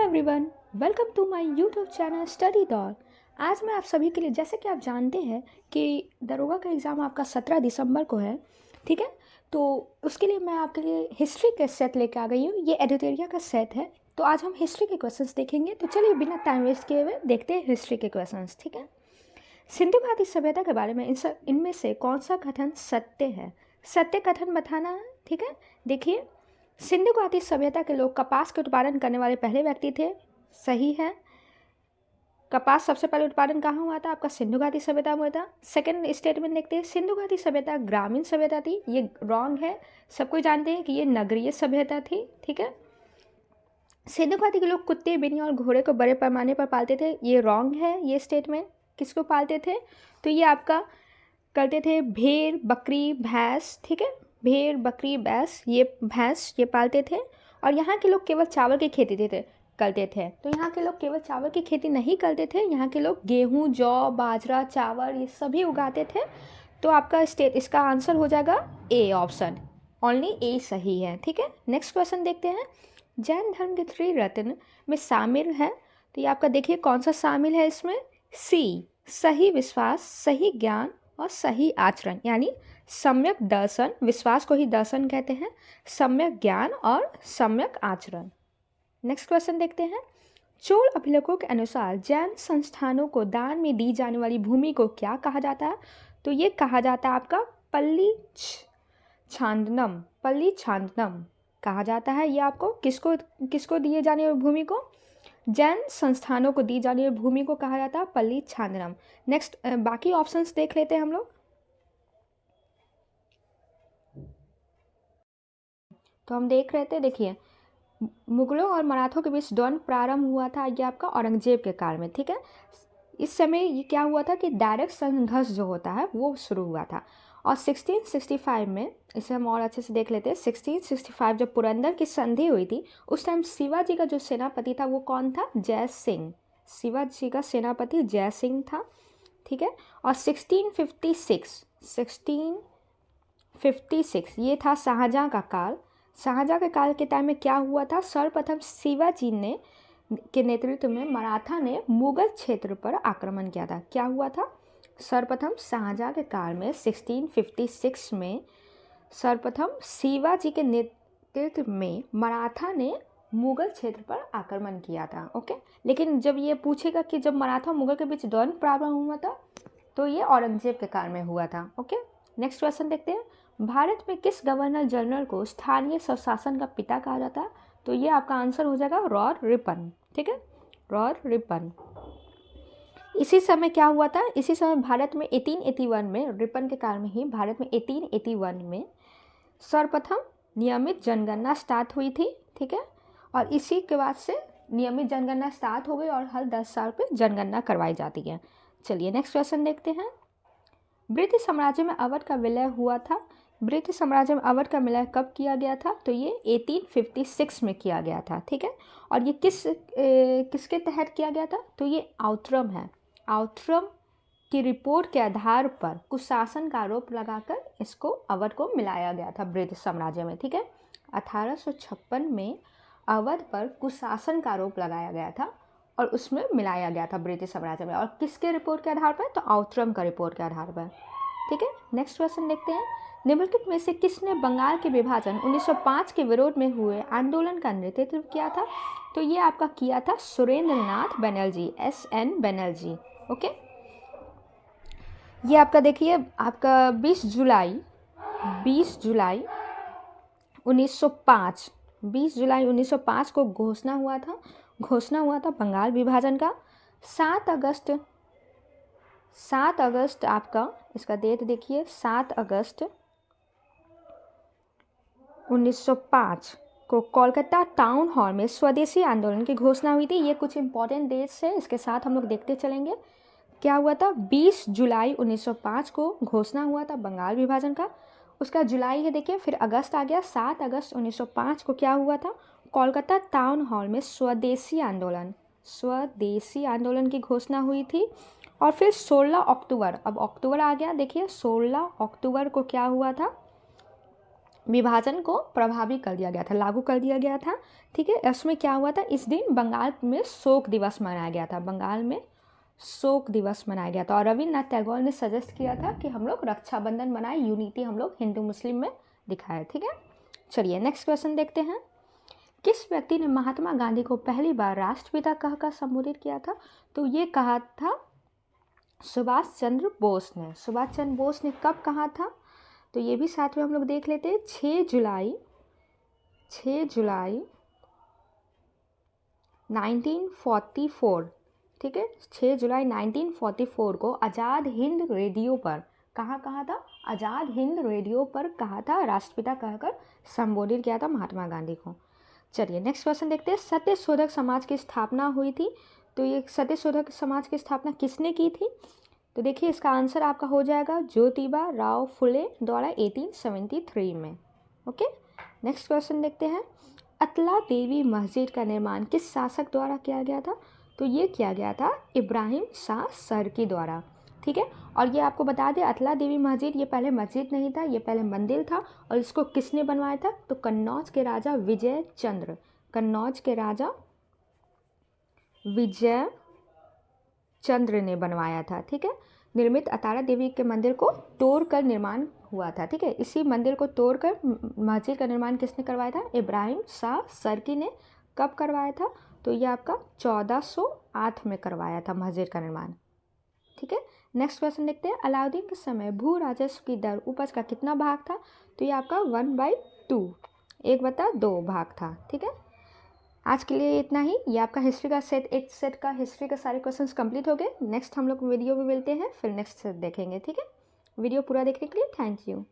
Everyone, welcome to my YouTube channel study दौर। आज मैं आप सभी के लिए, जैसे कि आप जानते हैं कि दरोगा का एग्ज़ाम आपका 17 दिसंबर को है, ठीक है। तो उसके लिए मैं आपके लिए हिस्ट्री के सेट लेकर आ गई हूँ। ये एडिटोरिया का सेट है। तो आज हम हिस्ट्री के क्वेश्चंस देखेंगे। तो चलिए बिना टाइम वेस्ट किए हुए देखते हैं हिस्ट्री के क्वेश्चंस, ठीक है। सिंधु घाटी सभ्यता के बारे में इनमें से कौन सा कथन सत्य है? सत्य कथन बताना है, ठीक है। देखिए, सिंधु घाटी सभ्यता के लोग कपास के उत्पादन करने वाले पहले व्यक्ति थे। सही है। कपास सबसे पहले उत्पादन कहाँ हुआ था? आपका सिंधु घाटी सभ्यता में हुआ था। सेकंड स्टेटमेंट देखते हैं, सिंधु घाटी सभ्यता ग्रामीण सभ्यता थी। ये रॉन्ग है। सब कोई जानते हैं कि ये नगरीय सभ्यता थी, ठीक है। सिंधु घाटी के लोग कुत्ते, बिल्ली और घोड़े को बड़े पैमाने पर पालते थे। ये रॉन्ग है। ये स्टेटमेंट किसको पालते थे? तो ये आपका करते थे भेड़, बकरी, भैंस, ठीक है। भेड़, बकरी, भैंस ये पालते थे। और यहाँ के लोग केवल चावल की खेती करते थे। तो यहाँ के लोग केवल चावल की खेती नहीं करते थे। यहाँ के लोग गेहूँ, जौ, बाजरा, चावल ये सभी उगाते थे। तो आपका इसका आंसर हो जाएगा ए ऑप्शन। ओनली ए सही है, ठीक है। नेक्स्ट क्वेश्चन देखते हैं। जैन धर्म के त्रिरत्न में शामिल है, तो ये आपका देखिए कौन सा शामिल है इसमें? सी, सही विश्वास, सही ज्ञान और सही आचरण, यानी सम्यक दर्शन, विश्वास को ही दर्शन कहते हैं, सम्यक ज्ञान और सम्यक आचरण। नेक्स्ट क्वेश्चन देखते हैं। चोल अभिलेखों के अनुसार जैन संस्थानों को दान में दी जाने वाली भूमि को क्या कहा जाता है? तो ये कहा जाता है आपका पल्ली छांदनम कहा जाता है। ये आपको किसको दिए जाने वाली भूमि को? जैन संस्थानों को दी जाने वाली भूमि को कहा जाता है पल्ली छांदनम। नेक्स्ट बाकी ऑप्शंस देख लेते हैं हम लोग। तो हम देख रहे थे, देखिए, मुगलों और मराठों के बीच द्वंद्व प्रारंभ हुआ था ये आपका औरंगजेब के काल में, ठीक है। इस समय ये क्या हुआ था कि डायरेक्ट संघर्ष जो होता है वो शुरू हुआ था। और 1665 में, इसे हम और अच्छे से देख लेते हैं। 1665 जब पुरंदर की संधि हुई थी, उस टाइम शिवाजी का जो सेनापति था वो कौन था? जय सिंह। शिवाजी का सेनापति जय सिंह था, ठीक है। और 1656 ये था शाहजहाँ का काल। शाहजहाँ के काल के टाइम में क्या हुआ था? सर्वप्रथम शिवाजी ने के नेतृत्व में मराठा ने मुगल क्षेत्र पर आक्रमण किया था। क्या हुआ था? सर्वप्रथम शाहजहाँ के काल में 1656 में सर्वप्रथम शिवाजी के नेतृत्व में मराठा ने मुगल क्षेत्र पर आक्रमण किया था, ओके। लेकिन जब ये पूछेगा कि जब मराठा और मुगल के बीच द्वंद्व प्रारंभ हुआ था, तो ये औरंगजेब के काल में हुआ था, ओके। नेक्स्ट क्वेश्चन देखते हैं। भारत में किस गवर्नर जनरल को स्थानीय स्वशासन का पिता कहा जाता है? तो ये आपका आंसर हो जाएगा रॉड रिपन, ठीक है, रॉड रिपन। इसी समय क्या हुआ था? इसी समय भारत में 1881 में, रिपन के काल में ही भारत में 1881 में सर्वप्रथम नियमित जनगणना स्टार्ट हुई थी, ठीक है। और इसी के बाद से नियमित जनगणना स्टार्ट हो गई और हर 10 साल पे जनगणना करवाई जाती है। चलिए नेक्स्ट क्वेश्चन देखते हैं। ब्रिटिश साम्राज्य में अवध का विलय हुआ था। ब्रिटिश साम्राज्य में अवध का विलय कब किया गया था? तो ये 1856 में किया गया था, ठीक है। और ये किसके तहत किया गया था? तो ये आउटरम है। आउटरम की रिपोर्ट के आधार पर कुशासन का आरोप लगाकर इसको अवध को मिलाया गया था ब्रिटिश साम्राज्य में, ठीक है। 1856 में अवध पर कुशासन का आरोप लगाया गया था और उसमें मिलाया गया था ब्रिटिश साम्राज्य में। और किसके रिपोर्ट के आधार पर? तो आउटरम का रिपोर्ट के आधार पर, ठीक है। नेक्स्ट क्वेश्चन देखते हैं। निम्नलिखित में से किसने बंगाल के विभाजन 1905 के विरोध में हुए आंदोलन का नेतृत्व किया था? तो ये आपका किया था सुरेंद्र नाथ बनर्जी, SN बनर्जी, ओके। ये आपका देखिए, आपका 20 जुलाई 1905 को घोषणा हुआ था बंगाल विभाजन का। 7 अगस्त आपका, इसका डेट देखिए, 7 अगस्त 1905 को कोलकाता टाउन हॉल में स्वदेशी आंदोलन की घोषणा हुई थी। ये कुछ इंपॉर्टेंट डेट्स है, इसके साथ हम लोग देखते चलेंगे। क्या हुआ था? 20 जुलाई 1905 को घोषणा हुआ था बंगाल विभाजन का। उसका जुलाई है देखिए, फिर अगस्त आ गया। 7 अगस्त 1905 को क्या हुआ था? कोलकाता टाउन हॉल में स्वदेशी आंदोलन की घोषणा हुई थी। और फिर 16 अक्टूबर, अब अक्टूबर आ गया देखिए, 16 अक्टूबर को क्या हुआ था? विभाजन को प्रभावी कर दिया गया था, लागू कर दिया गया था। ठीक है, इसमें क्या हुआ था, इस दिन बंगाल में शोक दिवस मनाया गया था, बंगाल में शोक दिवस मनाया गया था। और रविन्द्रनाथ टैगोर ने सजेस्ट किया था कि हम लोग रक्षाबंधन मनाएं, यूनिटी हम लोग हिंदू मुस्लिम में दिखाए। ठीक है, चलिए नेक्स्ट क्वेश्चन देखते हैं। किस व्यक्ति ने महात्मा गांधी को पहली बार राष्ट्रपिता कहकर संबोधित किया था? तो ये कहा था सुभाष चंद्र बोस ने। सुभाष चंद्र बोस ने कब कहा था? तो ये भी साथ में हम लोग देख लेते हैं। 6 जुलाई 1944, ठीक है, 6 जुलाई 1944 को आज़ाद हिंद रेडियो पर कहाँ कहा था? आज़ाद हिंद रेडियो पर कहा था, राष्ट्रपिता कहकर संबोधित किया था महात्मा गांधी को। चलिए नेक्स्ट क्वेश्चन देखते हैं। सत्यशोधक समाज की स्थापना हुई थी, तो ये सत्यशोधक समाज की स्थापना किसने की थी? तो देखिए इसका आंसर आपका हो जाएगा ज्योतिबा राव फुले द्वारा 1873 में। ओके, नेक्स्ट क्वेश्चन देखते हैं। अतला देवी मस्जिद का निर्माण किस शासक द्वारा किया गया था? तो ये किया गया था इब्राहिम शाह सरकी द्वारा। ठीक है, और ये आपको बता दें अतला देवी मस्जिद ये पहले मस्जिद नहीं था, ये पहले मंदिर था। और इसको किसने बनवाया था? तो कन्नौज के राजा विजय चंद्र, कन्नौज के राजा विजय चंद्र ने बनवाया था। ठीक है, निर्मित अतारा देवी के मंदिर को तोड़कर निर्माण हुआ था। ठीक है, इसी मंदिर को तोड़कर मस्जिद का निर्माण किसने करवाया था? इब्राहिम शाह सरकी ने। कब करवाया था? तो ये आपका 1408 में करवाया था मस्जिद का निर्माण। ठीक है, नेक्स्ट क्वेश्चन देखते हैं। अलाउद्दीन के समय भू राजस्व की दर उपज का कितना भाग था? तो ये आपका 1/2, 1/2 भाग था। ठीक है, आज के लिए इतना ही। ये आपका हिस्ट्री का सेट, एक सेट का हिस्ट्री के सारे क्वेश्चंस कंप्लीट हो गए। नेक्स्ट हम लोग वीडियो में मिलते हैं, फिर नेक्स्ट सेट देखेंगे। ठीक है, वीडियो पूरा देखने के लिए थैंक यू।